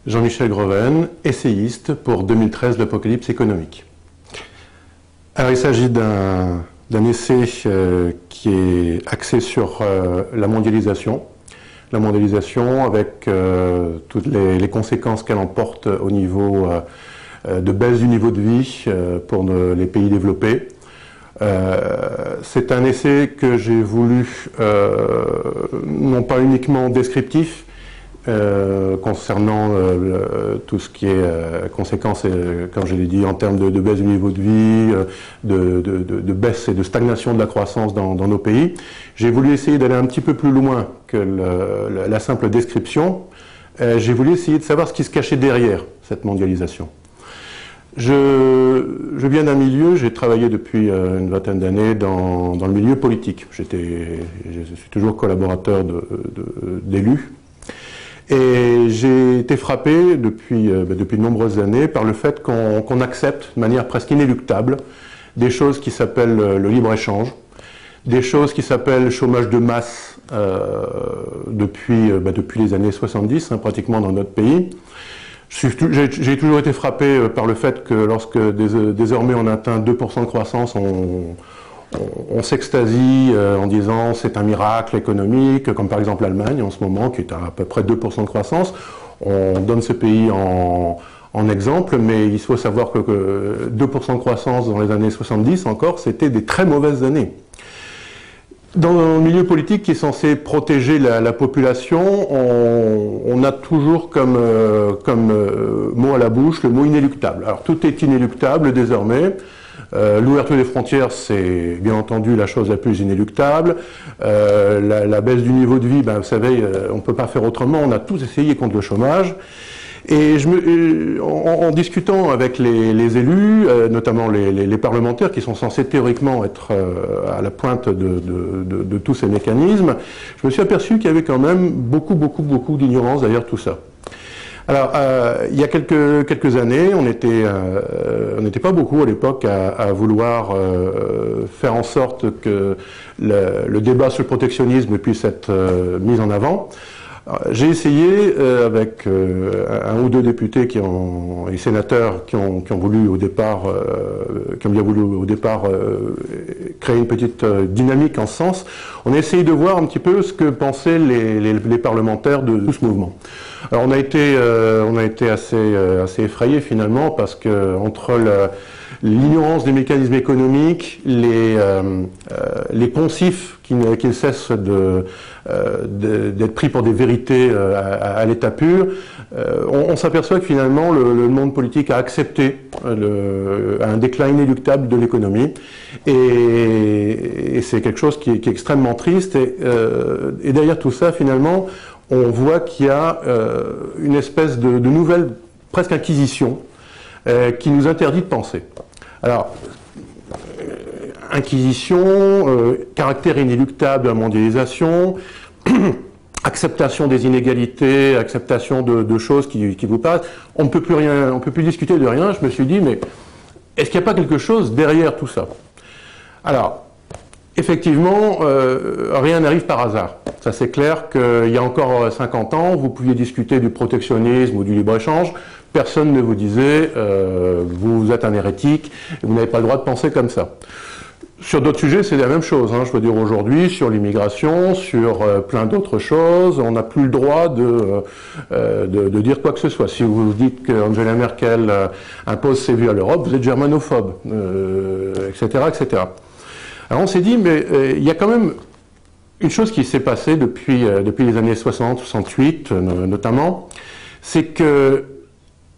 Jean-Michel Greven, essayiste pour 2013, l'Apocalypse économique. Alors il s'agit d'un essai qui est axé sur la mondialisation avec toutes les conséquences qu'elle emporte au niveau de baisse du niveau de vie pour les pays développés. C'est un essai que j'ai voulu, non pas uniquement descriptif, concernant tout ce qui est conséquences, comme je l'ai dit, en termes de baisse du niveau de vie, de baisse et de stagnation de la croissance dans nos pays. J'ai voulu essayer d'aller un petit peu plus loin que la simple description. J'ai voulu essayer de savoir ce qui se cachait derrière cette mondialisation. Je viens d'un milieu, j'ai travaillé depuis une vingtaine d'années dans le milieu politique. Je suis toujours collaborateur d'élus. Et j'ai été frappé depuis de nombreuses années par le fait qu'on accepte de manière presque inéluctable des choses qui s'appellent le libre-échange, des choses qui s'appellent chômage de masse depuis les années 70, pratiquement dans notre pays. J'ai toujours été frappé par le fait que lorsque désormais on atteint 2% de croissance, on s'extasie en disant c'est un miracle économique, comme par exemple l'Allemagne en ce moment, qui est à peu près 2% de croissance. On donne ce pays en exemple, mais il faut savoir que 2% de croissance dans les années 70 encore, c'était des très mauvaises années. Dans le milieu politique qui est censé protéger la population, on a toujours comme mot à la bouche le mot inéluctable. Alors tout est inéluctable désormais. L'ouverture des frontières, c'est bien entendu la chose la plus inéluctable. La baisse du niveau de vie, vous savez, on ne peut pas faire autrement. On a tous essayé contre le chômage. Et en discutant avec les élus, notamment les parlementaires qui sont censés théoriquement être à la pointe de tous ces mécanismes, je me suis aperçu qu'il y avait quand même beaucoup d'ignorance derrière tout ça. Alors, il y a quelques années, on n'était pas beaucoup à l'époque à vouloir faire en sorte que le débat sur le protectionnisme puisse être mis en avant. J'ai essayé avec un ou deux députés et sénateurs qui ont voulu au départ, créer une petite dynamique en ce sens. On a essayé de voir un petit peu ce que pensaient les parlementaires de tout ce mouvement. Alors on a été assez effrayés finalement parce que entre l'ignorance des mécanismes économiques, les poncifs qui ne cessent d'être pris pour des vérités à l'état pur, on s'aperçoit que finalement le monde politique a accepté un déclin inéluctable de l'économie et c'est quelque chose qui est extrêmement triste et derrière tout ça finalement on voit qu'il y a une espèce de nouvelle presque inquisition qui nous interdit de penser. Alors, inquisition, caractère inéluctable de la mondialisation, acceptation des inégalités, acceptation de choses qui vous passent. On ne peut plus discuter de rien. Je me suis dit, mais est-ce qu'il n'y a pas quelque chose derrière tout ça? Alors, effectivement, rien n'arrive par hasard. Ça c'est clair qu'il y a encore 50 ans, vous pouviez discuter du protectionnisme ou du libre-échange. Personne ne vous disait vous êtes un hérétique, vous n'avez pas le droit de penser comme ça. Sur d'autres sujets, c'est la même chose. Je veux dire aujourd'hui, sur l'immigration, sur plein d'autres choses, on n'a plus le droit de dire quoi que ce soit. Si vous dites qu'Angela Merkel impose ses vues à l'Europe, vous êtes germanophobe, etc., etc. Alors on s'est dit, mais il y a quand même une chose qui s'est passée depuis les années 60, 68 notamment, c'est que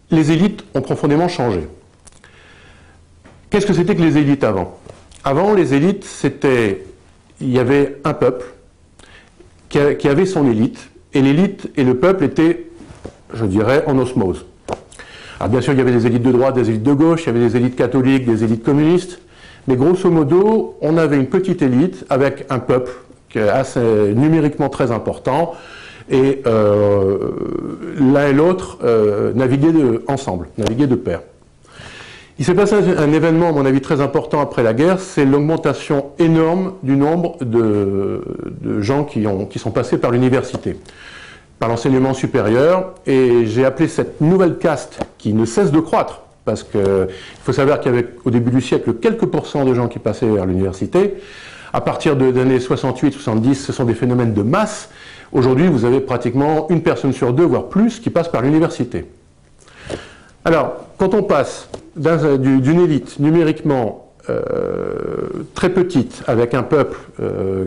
les élites ont profondément changé. Qu'est-ce que c'était que les élites avant? Avant, les élites, il y avait un peuple qui avait son élite, et l'élite et le peuple étaient, je dirais, en osmose. Alors bien sûr, il y avait des élites de droite, des élites de gauche, il y avait des élites catholiques, des élites communistes, mais grosso modo, on avait une petite élite avec un peuple qui est assez numériquement très important, et l'un et l'autre naviguaient ensemble, naviguaient de pair. Il s'est passé un événement, à mon avis, très important après la guerre, c'est l'augmentation énorme du nombre de gens qui sont passés par l'université. par l'enseignement supérieur, et j'ai appelé cette nouvelle caste qui ne cesse de croître, parce qu'il faut savoir qu'il y avait au début du siècle quelques pourcents de gens qui passaient vers l'université. À partir des années 68-70, ce sont des phénomènes de masse. Aujourd'hui, vous avez pratiquement une personne sur deux, voire plus, qui passe par l'université. Alors, quand on passe d'une élite numériquement très petite, avec un peuple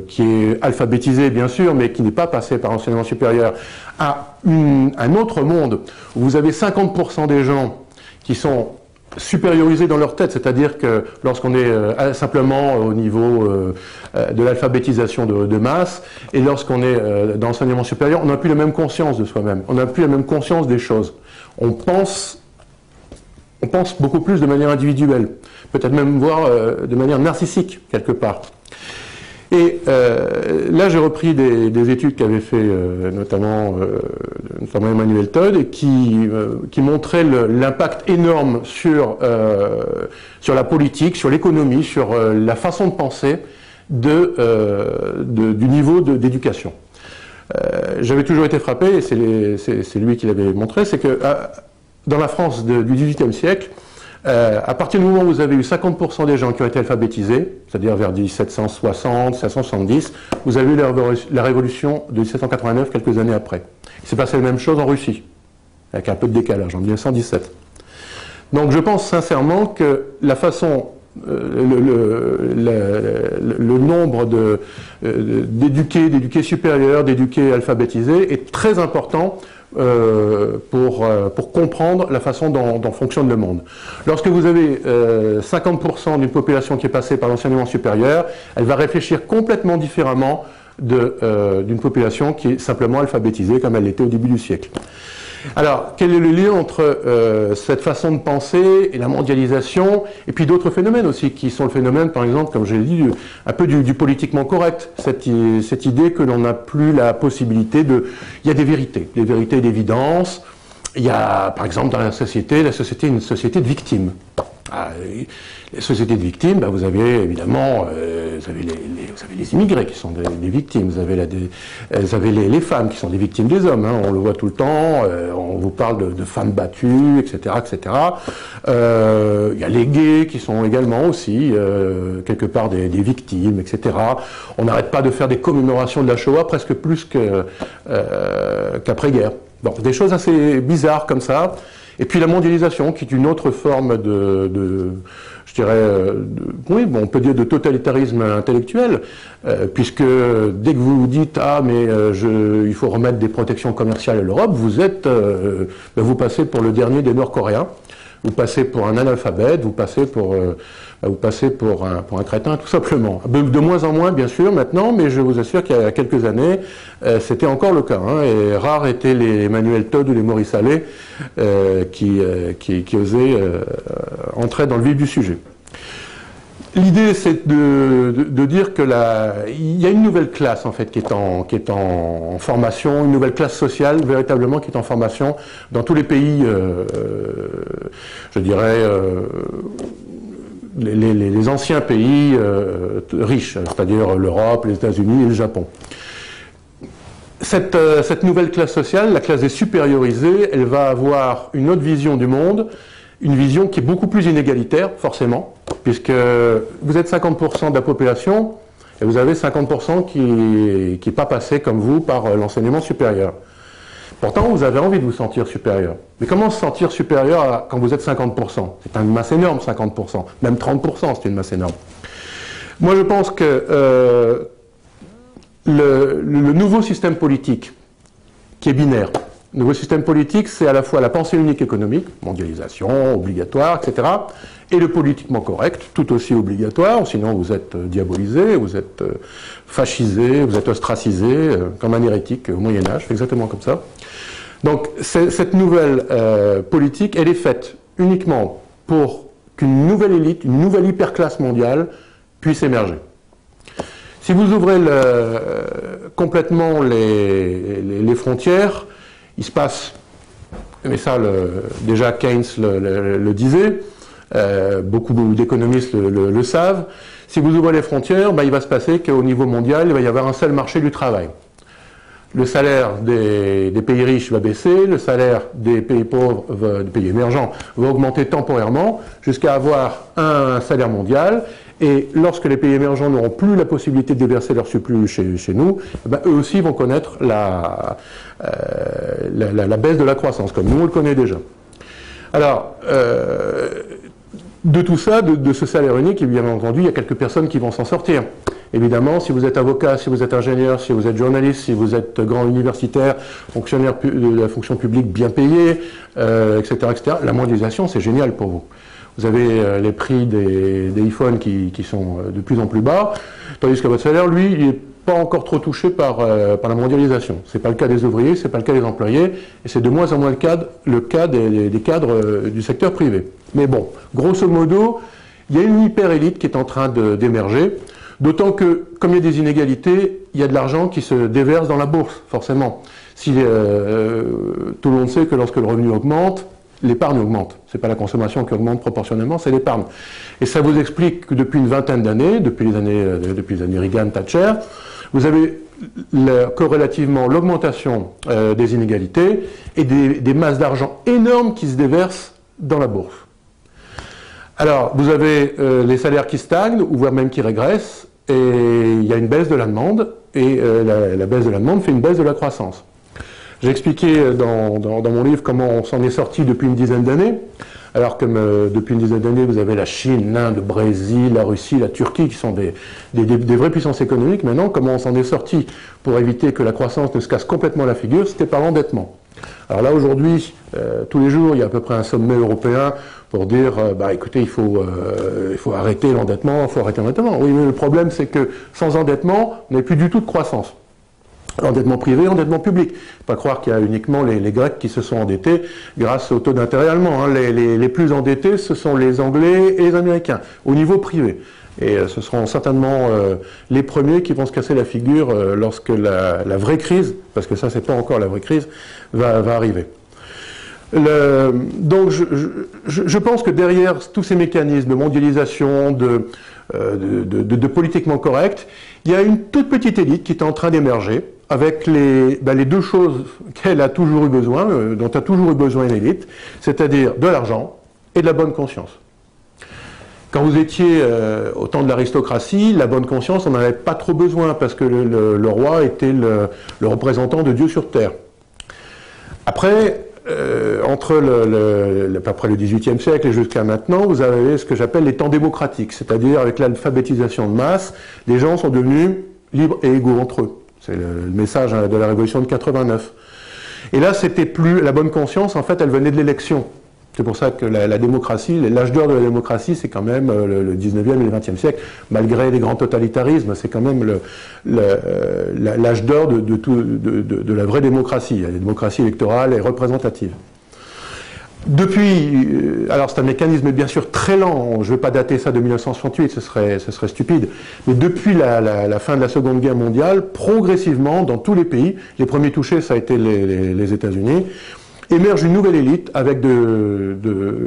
qui est alphabétisé bien sûr, mais qui n'est pas passé par l'enseignement supérieur, à un autre monde où vous avez 50% des gens qui sont supériorisés dans leur tête, c'est-à-dire que lorsqu'on est simplement au niveau de l'alphabétisation de masse, et lorsqu'on est dans l'enseignement supérieur, on n'a plus la même conscience de soi-même, on n'a plus la même conscience des choses. On pense beaucoup plus de manière individuelle, peut-être même voire de manière narcissique, quelque part. Et là, j'ai repris des études qu'avait fait notamment Emmanuel Todd, et qui montraient l'impact énorme sur la politique, sur l'économie, sur la façon de penser du niveau d'éducation. J'avais toujours été frappé, et c'est lui qui l'avait montré, c'est que dans la France du XVIIIe siècle, à partir du moment où vous avez eu 50% des gens qui ont été alphabétisés, c'est-à-dire vers 1760, 1770, vous avez eu la révolution de 1789 quelques années après. Il s'est passé la même chose en Russie, avec un peu de décalage, en 1917. Donc je pense sincèrement que la façon, le nombre d'éduqués supérieurs, d'éduqués alphabétisés est très important pour comprendre la façon dont fonctionne le monde. Lorsque vous avez 50% d'une population qui est passée par l'enseignement supérieur, elle va réfléchir complètement différemment d'une population qui est simplement alphabétisée comme elle l'était au début du siècle. Alors, quel est le lien entre cette façon de penser et la mondialisation, et puis d'autres phénomènes aussi, qui sont le phénomène, par exemple, comme je l'ai dit, un peu du politiquement correct, cette idée que l'on n'a plus la possibilité de... Il y a des vérités d'évidence. Il y a, par exemple, dans la société est une société de victimes. Les sociétés de victimes, vous avez évidemment vous avez les immigrés qui sont des victimes, vous avez les femmes qui sont des victimes des hommes, hein, on le voit tout le temps, on vous parle de femmes battues, etc. etc. Il y a les gays qui sont également aussi quelque part des victimes, etc. On n'arrête pas de faire des commémorations de la Shoah presque plus qu'après-guerre. Bon, des choses assez bizarres comme ça. Et puis la mondialisation, qui est une autre forme je dirais, oui, bon, on peut dire de totalitarisme intellectuel, puisque dès que vous vous dites « Ah, mais il faut remettre des protections commerciales à l'Europe », vous passez pour le dernier des Nord-Coréens, vous passez pour un analphabète, vous passez pour un crétin, tout simplement. De moins en moins, bien sûr, maintenant, mais je vous assure qu'il y a quelques années, c'était encore le cas. Hein, et rares étaient les Emmanuel Todd ou les Maurice Allais qui osaient entrer dans le vif du sujet. L'idée, c'est de dire que il y a une nouvelle classe, en fait, qui est en formation, une nouvelle classe sociale, véritablement, qui est en formation dans tous les pays, je dirais, les anciens pays riches, c'est-à-dire l'Europe, les États-Unis et le Japon. Cette nouvelle classe sociale, la classe des supériorisés, elle va avoir une autre vision du monde, une vision qui est beaucoup plus inégalitaire, forcément, puisque vous êtes 50% de la population et vous avez 50% qui n'est pas passé comme vous par l'enseignement supérieur. Pourtant, vous avez envie de vous sentir supérieur. Mais comment se sentir supérieur quand vous êtes 50%? C'est une masse énorme, 50%. Même 30%, c'est une masse énorme. Moi, je pense que le nouveau système politique, qui est binaire, le nouveau système politique, c'est à la fois la pensée unique économique, mondialisation, obligatoire, etc., et le politiquement correct, tout aussi obligatoire, sinon vous êtes diabolisé, vous êtes fascisé, vous êtes ostracisé, comme un hérétique au Moyen-Âge, exactement comme ça. Donc cette nouvelle politique, elle est faite uniquement pour qu'une nouvelle élite, une nouvelle hyperclasse mondiale puisse émerger. Si vous ouvrez complètement les frontières, il se passe, mais ça déjà Keynes le disait, beaucoup d'économistes le savent, si vous ouvrez les frontières, il va se passer qu'au niveau mondial, il va y avoir un seul marché du travail. le salaire des pays riches va baisser, le salaire des pays pauvres, des pays émergents, va augmenter temporairement jusqu'à avoir un salaire mondial. Et lorsque les pays émergents n'auront plus la possibilité de déverser leur surplus chez nous, eh ben, eux aussi vont connaître la baisse de la croissance, comme nous on le connaît déjà. Alors, de tout ça, de ce salaire unique, bien entendu, il y a quelques personnes qui vont s'en sortir. Évidemment, si vous êtes avocat, si vous êtes ingénieur, si vous êtes journaliste, si vous êtes grand universitaire, fonctionnaire de la fonction publique bien payé, etc., etc., la mondialisation, c'est génial pour vous. Vous avez les prix des iPhones qui sont de plus en plus bas, tandis que votre salaire, lui, il n'est pas encore trop touché par la mondialisation. Ce n'est pas le cas des ouvriers, ce n'est pas le cas des employés, et c'est de moins en moins le cas des cadres du secteur privé. Mais bon, grosso modo, il y a une hyper-élite qui est en train d'émerger, d'autant que, comme il y a des inégalités, il y a de l'argent qui se déverse dans la bourse, forcément. Tout le monde sait que lorsque le revenu augmente, l'épargne augmente. Ce n'est pas la consommation qui augmente proportionnellement, c'est l'épargne. Et ça vous explique que depuis une vingtaine d'années, depuis les années Reagan, Thatcher, vous avez corrélativement l'augmentation des inégalités et des masses d'argent énormes qui se déversent dans la bourse. Alors, vous avez les salaires qui stagnent, ou voire même qui régressent, et il y a une baisse de la demande, et la baisse de la demande fait une baisse de la croissance. J'ai expliqué dans mon livre comment on s'en est sorti depuis une dizaine d'années, alors que depuis une dizaine d'années, vous avez la Chine, l'Inde, le Brésil, la Russie, la Turquie, qui sont des vraies puissances économiques. Maintenant, comment on s'en est sorti pour éviter que la croissance ne se casse complètement la figure, c'était par l'endettement. Alors là, aujourd'hui, tous les jours, il y a à peu près un sommet européen pour dire, écoutez, il faut arrêter l'endettement, il faut arrêter l'endettement. Oui, mais le problème, c'est que sans endettement, on n'a plus du tout de croissance. Endettement privé, endettement public. Il ne faut pas croire qu'il y a uniquement les Grecs qui se sont endettés grâce au taux d'intérêt allemand. Hein. Les plus endettés, ce sont les Anglais et les Américains, au niveau privé. Et ce seront certainement les premiers qui vont se casser la figure lorsque la vraie crise, parce que ça c'est pas encore la vraie crise, va arriver. Donc je pense que derrière tous ces mécanismes de mondialisation, de politiquement correct, il y a une toute petite élite qui est en train d'émerger avec les deux choses qu'elle a toujours eu besoin, dont a toujours eu besoin une élite, c'est-à-dire de l'argent et de la bonne conscience. Quand vous étiez au temps de l'aristocratie, la bonne conscience, on n'en avait pas trop besoin parce que le roi était le représentant de Dieu sur terre. Après, entre après le XVIIIe siècle et jusqu'à maintenant, vous avez ce que j'appelle les temps démocratiques, c'est-à-dire avec l'alphabétisation de masse, les gens sont devenus libres et égaux entre eux. C'est le message de la Révolution de 89. Et là, c'était plus la bonne conscience, en fait, elle venait de l'élection. C'est pour ça que la démocratie, l'âge d'or de la démocratie, c'est quand même le 19e et le 20e siècle, malgré les grands totalitarismes, c'est quand même l'âge d'or de la vraie démocratie, la démocratie électorale et représentative. Depuis, alors c'est un mécanisme bien sûr très lent, je ne vais pas dater ça de 1968, ce serait stupide, mais depuis la fin de la Seconde Guerre mondiale, progressivement, dans tous les pays, les premiers touchés, ça a été les États-Unis, émerge une nouvelle élite avec une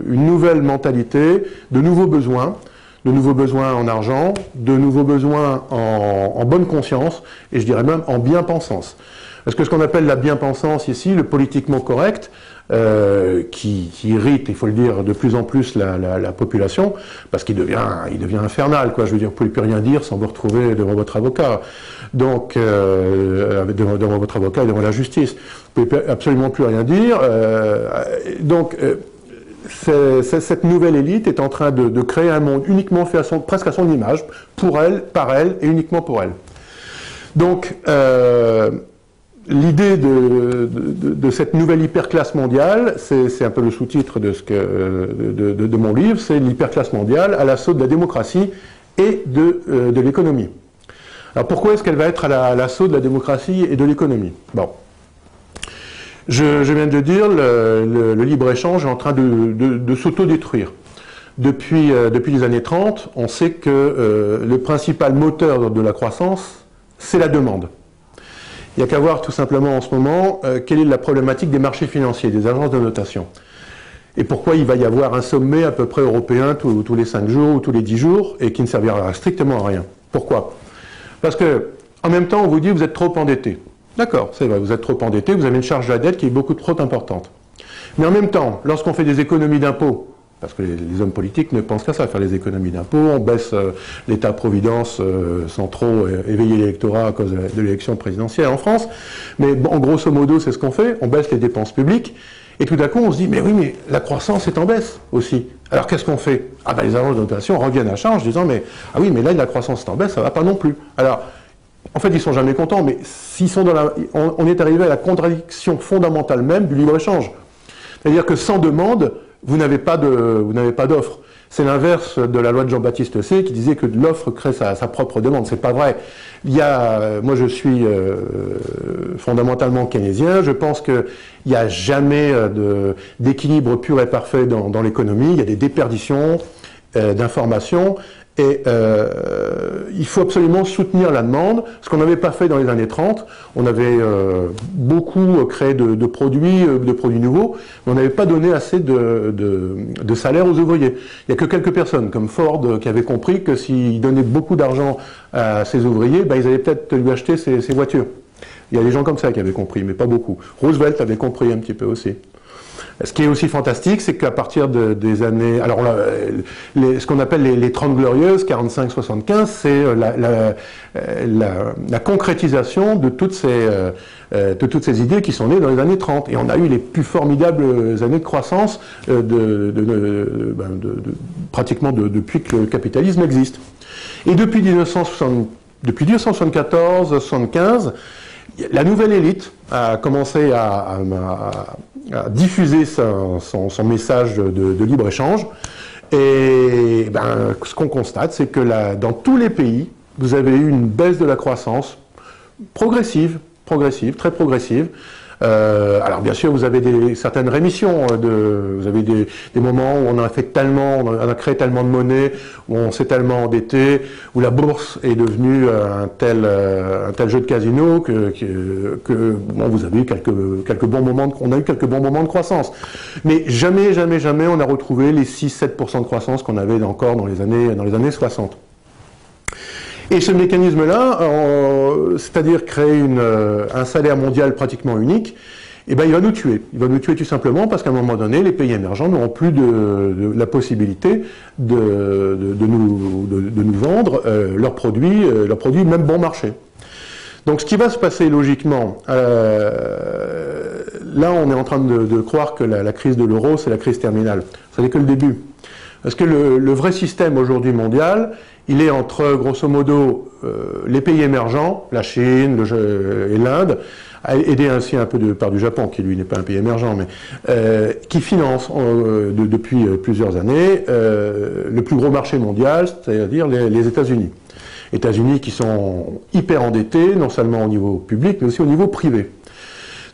nouvelle mentalité, de nouveaux besoins en argent, de nouveaux besoins en bonne conscience, et je dirais même en bien-pensance. Parce que ce qu'on appelle la bien-pensance ici, le politiquement correct, qui irrite, il faut le dire, de plus en plus la population, parce qu'il devient infernal, quoi. Je veux dire, vous ne pouvez plus rien dire sans vous retrouver devant votre avocat. Donc, devant votre avocat et devant la justice. Vous ne pouvez absolument plus rien dire. Cette nouvelle élite est en train de créer un monde uniquement fait presque à son image, pour elle, par elle et uniquement pour elle. Donc, l'idée de cette nouvelle hyperclasse mondiale, c'est un peu le sous-titre de mon livre, c'est l'hyperclasse mondiale à l'assaut de la démocratie et de l'économie. Alors pourquoi est-ce qu'elle va être à l'assaut de la démocratie et de l'économie? Bon, je viens de le dire, le libre-échange est en train de s'autodétruire. Depuis les années 30, on sait que le principal moteur de la croissance, c'est la demande. Il n'y a qu'à voir tout simplement en ce moment quelle est la problématique des marchés financiers, des agences de notation. Et pourquoi il va y avoir un sommet à peu près européen tous les 5 jours ou tous les 10 jours et qui ne servira strictement à rien. Pourquoi? Parce que en même temps, on vous dit vous êtes trop endetté. D'accord, c'est vrai, vous êtes trop endetté, vous avez une charge de la dette qui est beaucoup trop importante. Mais en même temps, lorsqu'on fait des économies d'impôts, parce que les hommes politiques ne pensent qu'à ça, faire les économies d'impôts, on baisse l'État-providence sans trop éveiller l'électorat à cause de l'élection présidentielle en France, mais bon, grosso modo, c'est ce qu'on fait, on baisse les dépenses publiques, et tout d'un coup, on se dit, mais oui, mais la croissance est en baisse aussi. Alors qu'est-ce qu'on fait? Ah ben les agences de notation reviennent à charge, disant, mais ah oui, mais là, la croissance est en baisse, ça va pas non plus. Alors, en fait, ils sont jamais contents, mais s'ils sont on est arrivé à la contradiction fondamentale même du libre-échange. C'est-à-dire que sans demande, vous n'avez pas d'offre. C'est l'inverse de la loi de Jean-Baptiste C qui disait que l'offre crée sa propre demande. C'est pas vrai. Moi je suis fondamentalement keynésien, je pense qu'il n'y a jamais d'équilibre pur et parfait dans l'économie, il y a des déperditions d'informations, et il faut absolument soutenir la demande, ce qu'on n'avait pas fait dans les années 30. On avait beaucoup créé de produits nouveaux, mais on n'avait pas donné assez de salaire aux ouvriers. Il n'y a que quelques personnes, comme Ford, qui avaient compris que s'ils donnaient beaucoup d'argent à ses ouvriers, ben, ils allaient peut-être lui acheter ses voitures. Il y a des gens comme ça qui avaient compris, mais pas beaucoup. Roosevelt avait compris un petit peu aussi. Ce qui est aussi fantastique, c'est qu'à partir des années... Alors, ce qu'on appelle les 30 glorieuses, 45-75, c'est la concrétisation de toutes ces idées qui sont nées dans les années 30. Et on a eu les plus formidables années de croissance pratiquement depuis que le capitalisme existe. Et depuis 1974-75, la nouvelle élite a commencé à diffuser son message de libre-échange. Et ben, ce qu'on constate, c'est que dans tous les pays, vous avez eu une baisse de la croissance progressive, très progressive. Alors bien sûr, vous avez certaines rémissions, vous avez des moments où on a créé tellement de monnaie, où on s'est tellement endetté, où la bourse est devenue un tel jeu de casino que bon, vous avez eu quelques bons moments on a eu quelques bons moments de croissance. Mais jamais on a retrouvé les 6-7% de croissance qu'on avait encore dans les années 60. Et ce mécanisme-là, c'est-à-dire créer un salaire mondial pratiquement unique, eh ben, il va nous tuer. Il va nous tuer tout simplement parce qu'à un moment donné, les pays émergents n'auront plus la possibilité de nous vendre leurs produits même bon marché. Donc ce qui va se passer logiquement, là on est en train de croire que la crise de l'euro, c'est la crise terminale. Ça n'est que le début. Parce que le vrai système aujourd'hui mondial, il est entre, grosso modo, les pays émergents, la Chine et l'Inde, aidé ainsi un peu par du Japon, qui lui n'est pas un pays émergent, mais qui finance depuis plusieurs années le plus gros marché mondial, c'est-à-dire les États-Unis. États-Unis qui sont hyper endettés, non seulement au niveau public, mais aussi au niveau privé.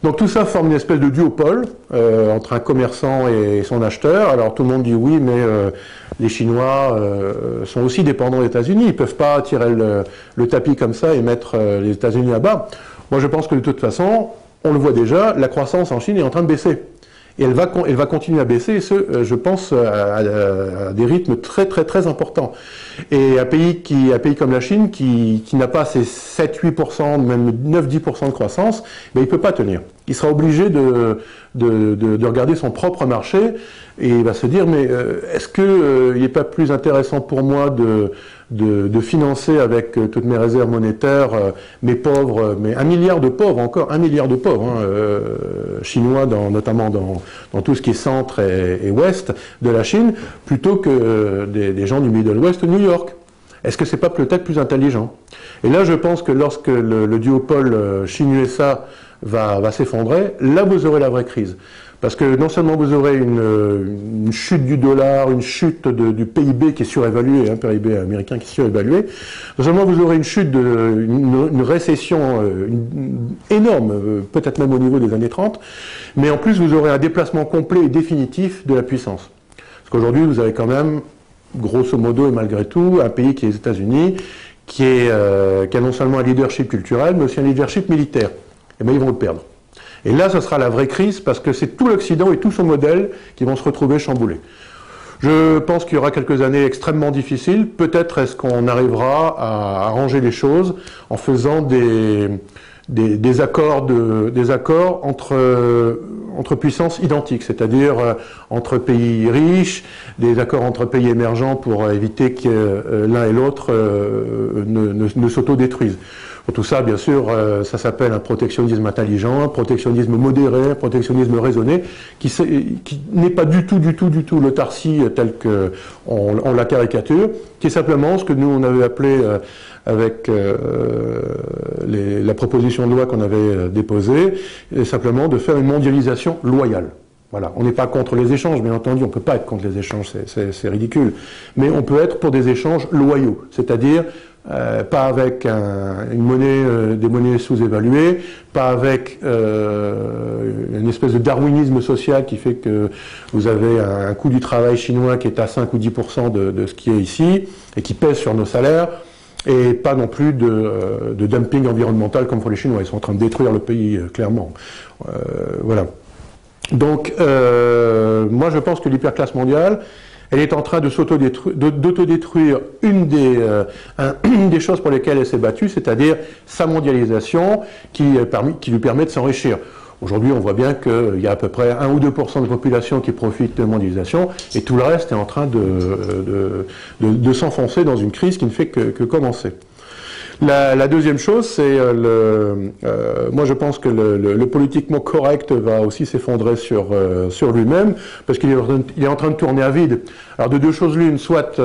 Donc tout ça forme une espèce de duopole entre un commerçant et son acheteur. Alors tout le monde dit oui, mais les Chinois sont aussi dépendants des États-Unis. Ils ne peuvent pas tirer le tapis comme ça et mettre les États-Unis à bas. Moi je pense que de toute façon, on le voit déjà, la croissance en Chine est en train de baisser. Et elle va continuer à baisser, et je pense, à des rythmes très importants. Et un pays comme la Chine, qui n'a pas ces 7-8%, même 9-10% de croissance, ben, il ne peut pas tenir. Il sera obligé de regarder son propre marché, et il va se dire, mais est-ce qu'il n'est pas plus intéressant pour moi de financer avec toutes mes réserves monétaires mes pauvres, mais 1 milliard de pauvres, encore 1 milliard de pauvres, chinois, notamment dans tout ce qui est centre et ouest de la Chine, plutôt que des gens du Middle West, New York. Est-ce que c'est pas peut-être plus intelligent? Et là, je pense que lorsque le duopole Chine-USA va s'effondrer, là vous aurez la vraie crise. Parce que non seulement vous aurez une chute du dollar, une chute du PIB qui est surévalué, un PIB américain qui est surévalué, non seulement vous aurez une chute, une récession énorme, peut-être même au niveau des années 30, mais en plus vous aurez un déplacement complet et définitif de la puissance. Parce qu'aujourd'hui vous avez quand même, grosso modo et malgré tout, un pays qui est les États-Unis, qui a non seulement un leadership culturel, mais aussi un leadership militaire. Et bien ils vont le perdre. Et là, ce sera la vraie crise, parce que c'est tout l'Occident et tout son modèle qui vont se retrouver chamboulés. Je pense qu'il y aura quelques années extrêmement difficiles. Peut-être est-ce qu'on arrivera à arranger les choses en faisant des des accords entre puissances identiques, c'est-à-dire entre pays riches, des accords entre pays émergents pour éviter que l'un et l'autre ne s'autodétruisent. Pour tout ça, bien sûr, ça s'appelle un protectionnisme intelligent, un protectionnisme modéré, un protectionnisme raisonné, qui n'est pas du tout l'autarcie tel qu'on la caricature, qui est simplement ce que nous on avait appelé avec la proposition de loi qu'on avait déposée, simplement de faire une mondialisation loyale. Voilà. On n'est pas contre les échanges, bien entendu, on ne peut pas être contre les échanges, c'est ridicule. Mais on peut être pour des échanges loyaux, c'est-à-dire pas avec des monnaies sous-évaluées, pas avec une espèce de darwinisme social qui fait que vous avez un coût du travail chinois qui est à 5 ou 10% de ce qui est ici, et qui pèse sur nos salaires, et pas non plus de dumping environnemental comme pour les Chinois. Ils sont en train de détruire le pays, clairement. Voilà. Donc, moi je pense que l'hyperclasse mondiale, elle est en train d'autodétruire une des choses pour lesquelles elle s'est battue, c'est-à-dire sa mondialisation qui lui permet de s'enrichir. Aujourd'hui, on voit bien qu'il y a à peu près 1 ou 2% de population qui profitent de la mondialisation, et tout le reste est en train de s'enfoncer dans une crise qui ne fait que commencer. La deuxième chose, c'est moi je pense que le politiquement correct va aussi s'effondrer sur lui-même, parce qu'il est en train de tourner à vide. Alors de deux choses l'une, soit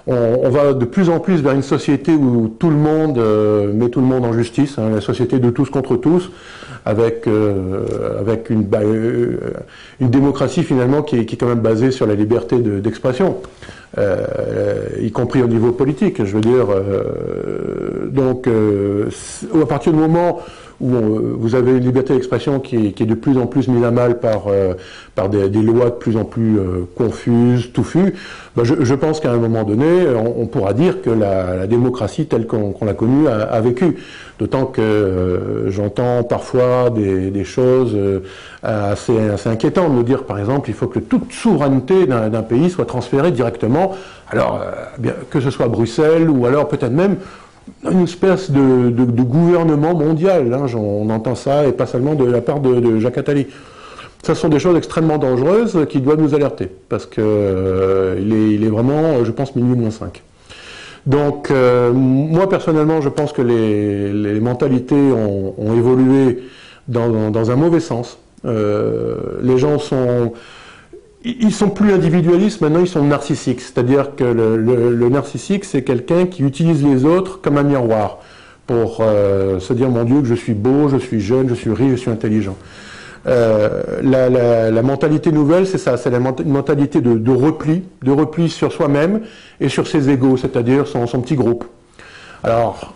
on va de plus en plus vers une société où tout le monde met tout le monde en justice, hein, la société de tous contre tous, avec une démocratie finalement qui est quand même basée sur la liberté d'expression. Y compris au niveau politique, je veux dire. Donc, à partir du moment où vous avez une liberté d'expression qui est de plus en plus mise à mal par des lois de plus en plus confuses, touffues, ben je pense qu'à un moment donné, on pourra dire que la démocratie telle qu'on l'a connue a vécu. D'autant que j'entends parfois des choses assez inquiétantes, de dire par exemple il faut que toute souveraineté d'un pays soit transférée directement, alors bien, que ce soit à Bruxelles ou alors peut-être même une espèce de gouvernement mondial, hein, on entend ça, et pas seulement de la part de Jacques Attali. Ça sont des choses extrêmement dangereuses qui doivent nous alerter, parce que il est vraiment, je pense, minuit moins 5. Donc, moi personnellement, je pense que les mentalités ont évolué dans un mauvais sens. Les gens ils sont plus individualistes, maintenant ils sont narcissiques. C'est-à-dire que le narcissique, c'est quelqu'un qui utilise les autres comme un miroir pour se dire, mon Dieu, que je suis beau, je suis jeune, je suis riche, je suis intelligent. La mentalité nouvelle, c'est ça, c'est une mentalité de repli sur soi-même et sur ses égaux, c'est-à-dire son petit groupe. Alors,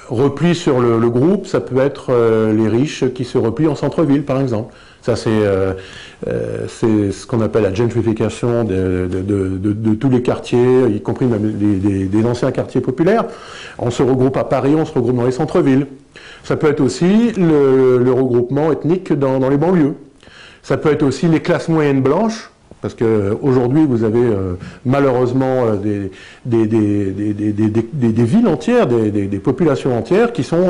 repli sur le groupe, ça peut être les riches qui se replient en centre-ville, par exemple. Ça, c'est ce qu'on appelle la gentrification de tous les quartiers, y compris même des anciens quartiers populaires. On se regroupe à Paris, on se regroupe dans les centres-villes. Ça peut être aussi le regroupement ethnique dans les banlieues. Ça peut être aussi les classes moyennes blanches, parce qu'aujourd'hui, vous avez malheureusement des villes entières, des populations entières qui sont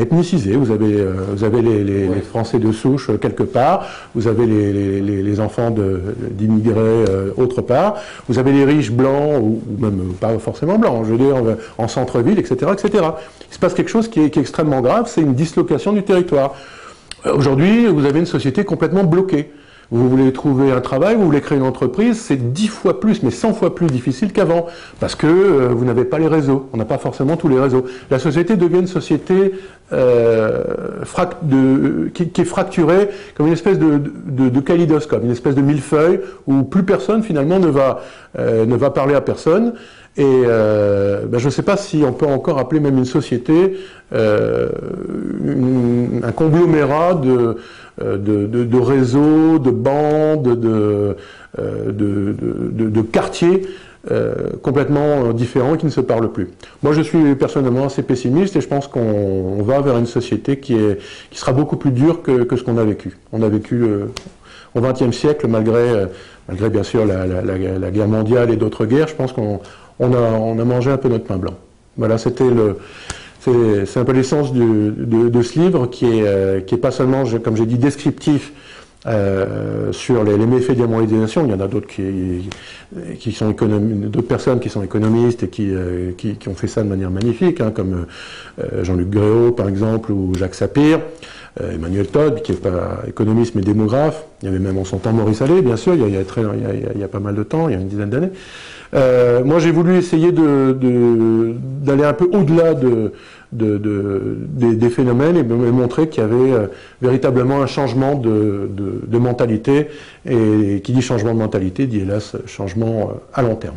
ethnicisées. Vous avez les Français de souche quelque part, vous avez les enfants d'immigrés autre part, vous avez les riches blancs, ou même pas forcément blancs, je veux dire, en centre-ville, etc., etc. Il se passe quelque chose qui est extrêmement grave, c'est une dislocation du territoire. Aujourd'hui, vous avez une société complètement bloquée. Vous voulez trouver un travail, vous voulez créer une entreprise, c'est 10 fois plus, mais 100 fois plus difficile qu'avant, parce que vous n'avez pas les réseaux, on n'a pas forcément tous les réseaux. La société devient une société qui est fracturée comme une espèce de kaléidoscope, une espèce de millefeuille, où plus personne finalement ne va parler à personne. Et je ne sais pas si on peut encore appeler même une société un conglomérat de réseaux, de bandes, de quartiers complètement différents qui ne se parlent plus. Moi, je suis personnellement assez pessimiste et je pense qu'on va vers une société qui sera beaucoup plus dure que ce qu'on a vécu. On a vécu au XXe siècle, malgré bien sûr la guerre mondiale et d'autres guerres, je pense qu'on a mangé un peu notre pain blanc. Voilà, c'était C'est un peu l'essence de ce livre qui est pas seulement, comme j'ai dit, descriptif sur les méfaits de la mondialisation. Il y en a d'autres qui sont d'autres personnes qui sont économistes et qui ont fait ça de manière magnifique, hein, comme Jean-Luc Gréau par exemple, ou Jacques Sapir, Emmanuel Todd qui n'est pas économiste mais démographe. Il y avait même en son temps Maurice Allais, bien sûr, il y a pas mal de temps, il y a une dizaine d'années. Moi j'ai voulu essayer d'aller un peu au-delà des phénomènes et montrer qu'il y avait véritablement un changement de mentalité, et qui dit changement de mentalité dit hélas changement à long terme.